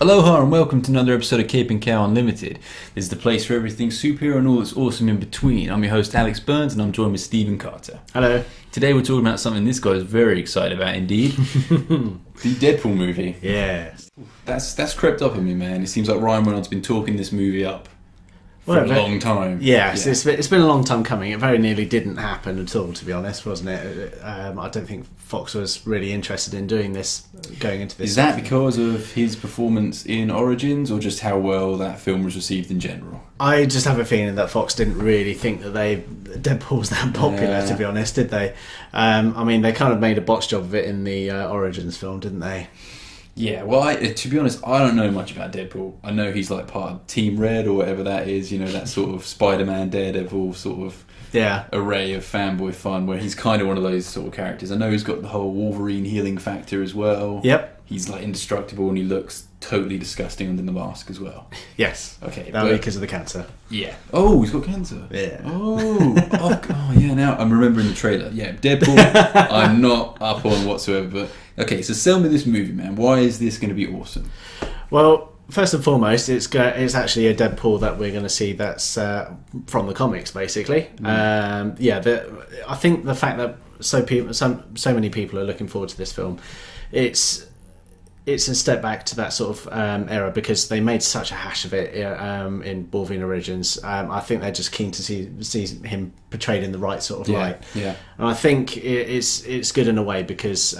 Aloha and welcome to another episode of Cape and Cowl Unlimited. This is the place for everything superhero and all that's awesome in between. I'm your host Alex Burns and I'm joined with Stephen Carter. Hello. Today we're talking about something this guy is very excited about indeed. The Deadpool movie. Yes. That's crept up in me, man. It seems like Ryan Reynolds has been talking this movie up for a long time. Yes, yeah. It's been a long time coming. It very nearly didn't happen at all, to be honest, wasn't it? I don't think Fox was really interested in doing this, going into this. Is that because of his performance in Origins, or just how well that film was received in general? I just have a feeling that Fox didn't really think that Deadpool was that popular, to be honest, did they? I mean, they kind of made a botch job of it in the Origins film, didn't they? Yeah, well, to be honest, I don't know much about Deadpool. I know he's like part of Team Red or whatever that is, you know, that sort of Spider-Man, Daredevil sort of array of fanboy fun, where he's kind of one of those sort of characters. I know he's got the whole Wolverine healing factor as well. Yep. He's like indestructible and he looks totally disgusting under the mask as well. Yes. Okay. That because of the cancer. Yeah. Oh, he's got cancer. Yeah. Oh, yeah, now I'm remembering the trailer. Yeah, Deadpool, I'm not up on whatsoever, but okay, so sell me this movie, man. Why is this going to be awesome? Well, first and foremost, it's actually a Deadpool that we're going to see that's from the comics, basically. I think the fact that so many people are looking forward to this film, it's a step back to that sort of era, because they made such a hash of it in Wolverine Origins. I think they're just keen to see him portrayed in the right sort of light. Yeah. And I think it's good in a way, because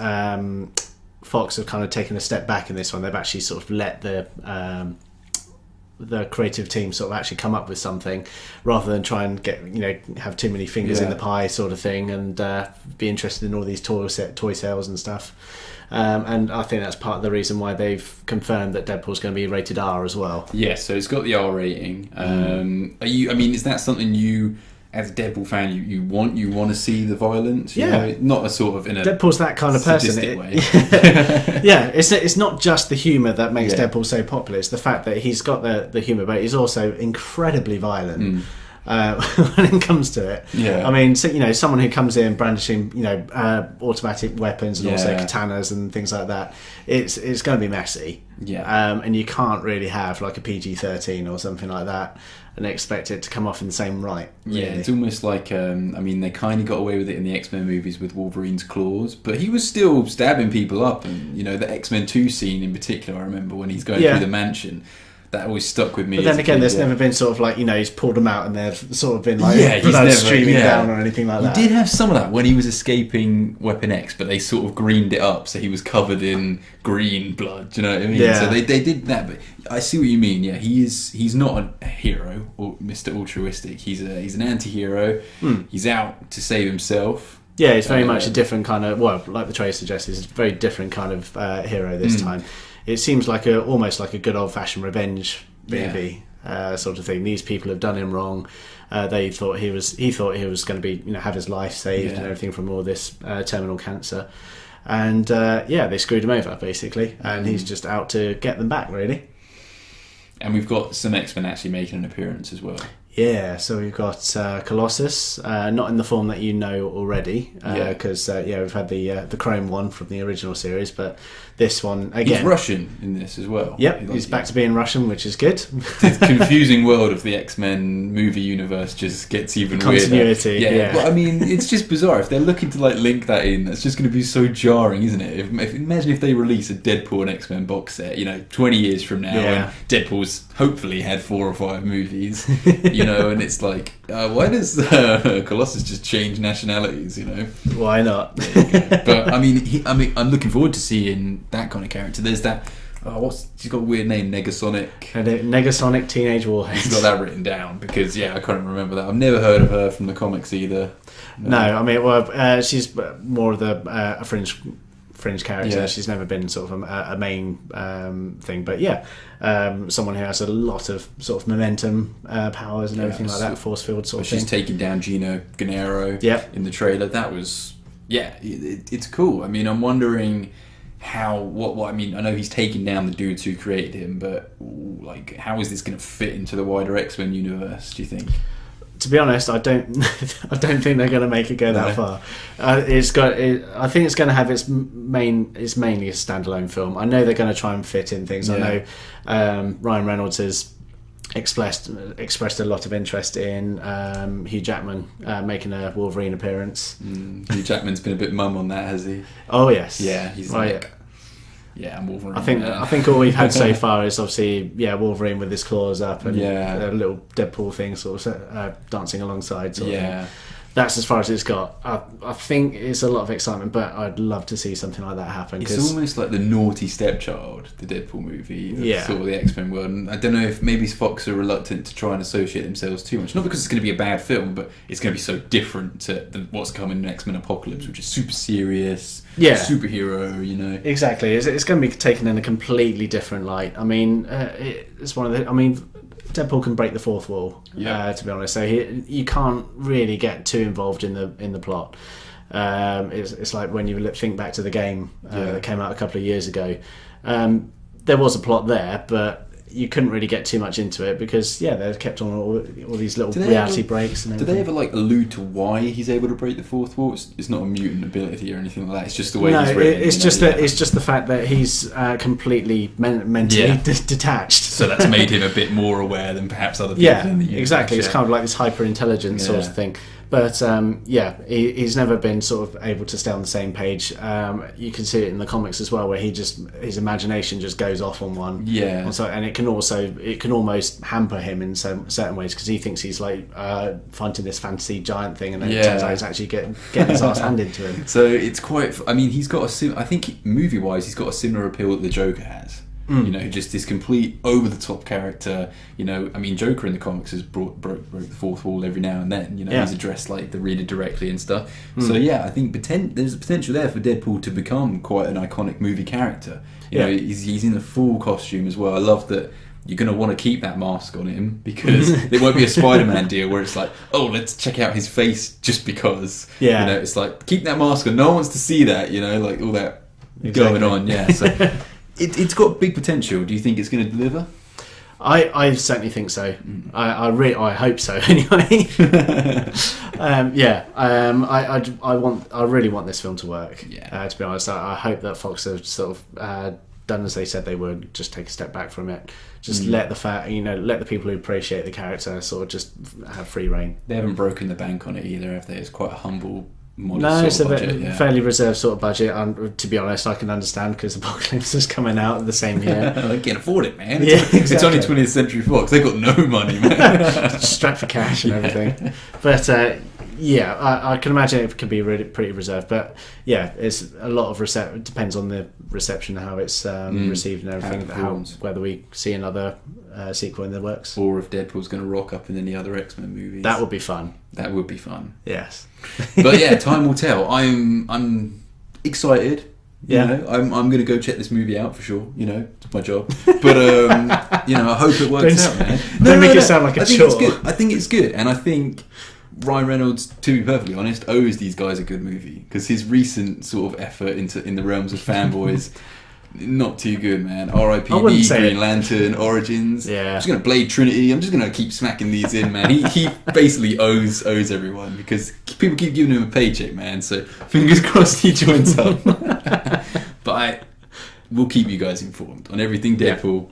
Fox have kind of taken a step back in this one. They've actually sort of let the creative team sort of actually come up with something, rather than try and have too many fingers in the pie sort of thing, and be interested in all these toy sales and stuff. And I think that's part of the reason why they've confirmed that Deadpool's going to be rated R as well. Yes, so it's got the R rating. Is that something you, as a Deadpool fan, you want to see the violence? You know? Not a sort of in a Deadpool's that kind of person. Way. Yeah, it's not just the humour that makes Deadpool so popular. It's the fact that he's got the humour, but he's also incredibly violent. When it comes to it, I mean, someone who comes in brandishing, automatic weapons and also katanas and things like that, it's going to be messy. And you can't really have like a PG-13 or something like that and expect it to come off in the same right. Really. Yeah, it's almost like they kind of got away with it in the X-Men movies with Wolverine's claws, but he was still stabbing people up, and the X-Men 2 scene in particular, I remember when he's going through the mansion. That always stuck with me. But then again, there's never been sort of like, he's pulled them out and they've sort of been like blood streaming down or anything like that. He did have some of that when he was escaping Weapon X, but they sort of greened it up so he was covered in green blood. Do you know what I mean? Yeah. So they did that, but I see what you mean. Yeah, he's not a hero or Mr. Altruistic. He's an anti-hero. He's out to save himself. Yeah, it's very much a different kind of, like the trailer suggests, it's a very different kind of hero this time. It seems like almost like a good old-fashioned revenge movie sort of thing. These people have done him wrong. He thought he was going to be, have his life saved and everything from all this terminal cancer. And they screwed him over basically, and he's just out to get them back, really. And we've got some X-Men actually making an appearance as well. Yeah, so we've got Colossus, not in the form that you know already, because we've had the Chrome one from the original series, but this one again. He's Russian in this as well. Yep, he's back to being Russian, which is good. The confusing world of the X-Men movie universe just gets even weirder. Continuity, yeah. But I mean, it's just bizarre. If they're looking to link that in, that's just going to be so jarring, isn't it? Imagine if they release a Deadpool and X-Men box set, 20 years from now, and Deadpool's hopefully had 4 or 5 movies, and it's like, why does Colossus just change nationalities? Why not? But I'm looking forward to seeing that kind of character. There's that. She's got a weird name, Negasonic. Negasonic Teenage Warhead. He's got that written down because I can't remember that. I've never heard of her from the comics either. No, I mean, she's more of a fringe character. Yeah. She's never been sort of a main thing, but someone who has a lot of sort of momentum powers and everything like that, force field sort of thing. She's taking down Gino Gennaro in the trailer. That was it's cool. I mean, I'm wondering what I mean, I know he's taken down the dudes who created him, but how is this going to fit into the wider X-Men universe, do you think? To be honest, I don't think they're going to make it go that far. I think it's going to have it's mainly a standalone film. I know they're going to try and fit in things. I know Ryan Reynolds has expressed a lot of interest in Hugh Jackman making a Wolverine appearance. Hugh Jackman's been a bit mum on that, has he? Oh yes. Yeah, he's I'm Wolverine. I think all we've had so far is obviously Wolverine with his claws up and a little Deadpool thing sort of dancing alongside. Sort of thing. That's as far as it's got. I think it's a lot of excitement, but I'd love to see something like that happen. It's almost like the naughty stepchild, the Deadpool movie, sort of the X-Men world. And I don't know if maybe Fox are reluctant to try and associate themselves too much. Not because it's going to be a bad film, but it's going to be so different to what's coming in X-Men Apocalypse, which is super serious, superhero, you know. Exactly. It's going to be taken in a completely different light. I mean, it's one of the... I mean... Deadpool can break the fourth wall, to be honest. So you can't really get too involved in the plot. It's like when you think back to the game that came out a couple of years ago. There was a plot there, but you couldn't really get too much into it because they kept on all these little reality breaks and everything. Do they ever allude to why he's able to break the fourth wall? It's not a mutant ability or anything like that. It's just the way he's written. It's just the fact that he's completely mentally detached. So that's made him a bit more aware than perhaps other people in the universe. Exactly. It's kind of like this hyper-intelligence sort of thing. But he's never been sort of able to stay on the same page. You can see it in the comics as well, where his imagination just goes off on one. Yeah. And it can almost hamper him in certain ways because he thinks he's fighting this fantasy giant thing, and then it turns out he's actually getting his ass handed to him. So it's quite. I mean, he's got I think movie-wise, he's got a similar appeal that the Joker has. You know, just this complete over-the-top character. You know, I mean, Joker in the comics has broke the fourth wall every now and then. You know, he's addressed the reader directly and stuff. So I think there's a potential there for Deadpool to become quite an iconic movie character. You know, he's in a full costume as well. I love that. You're going to want to keep that mask on him because it won't be a Spider-Man deal where it's like, oh, let's check out his face just because. Yeah. You know, it's like, keep that mask on. No one wants to see that, you know, all that going on. Yeah, so it's got big potential. Do you think it's going to deliver? I certainly think so. I hope so anyway. I really want this film to work. Yeah. To be honest, I hope that Fox have sort of done as they said they would. Just take a step back from it. Just let the people who appreciate the character sort of just have free reign. They haven't broken the bank on it either, have they? It's quite a humble. It's a fairly reserved sort of budget. To be honest, I can understand because Apocalypse is coming out the same year. They can't afford it, man. It's only 20th Century Fox. They've got no money, man. Strapped for cash and everything. But I can imagine it could be really pretty reserved. But it's a lot of it depends on the reception, how it's received and everything. Whether we see another sequel in the works, or if Deadpool's going to rock up in any other X-Men movies. That would be fun. That would be fun. Yes. But time will tell. I'm excited. You know, I'm going to go check this movie out for sure. You know, it's my job. But I hope it works out, man. Don't make it sound like a chore. I think it's good, and I think Ryan Reynolds, to be perfectly honest, owes these guys a good movie because his recent sort of effort in the realms of fanboys. Not too good, man. R.I.P.D. Green Lantern, Origins. Yeah. I'm just going to Blade Trinity. I'm just going to keep smacking these in, man. He basically owes everyone because people keep giving him a paycheck, man. So fingers crossed he joins up. But we'll keep you guys informed on everything Deadpool.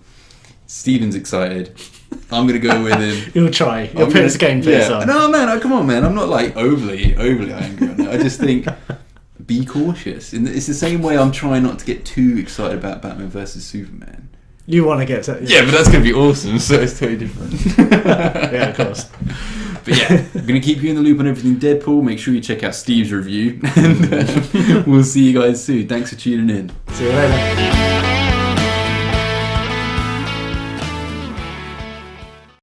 Steven's excited. I'm going to go with him. You'll try. You'll put his game face on. No, man. Come on, man. I'm not overly angry on it. I just think... be cautious. It's the same way I'm trying not to get too excited about Batman vs Superman. You want to get to... Yeah, but that's going to be awesome, so it's totally different. Yeah, of course. But I'm going to keep you in the loop on everything Deadpool. Make sure you check out Steve's review. And we'll see you guys soon. Thanks for tuning in. See you later.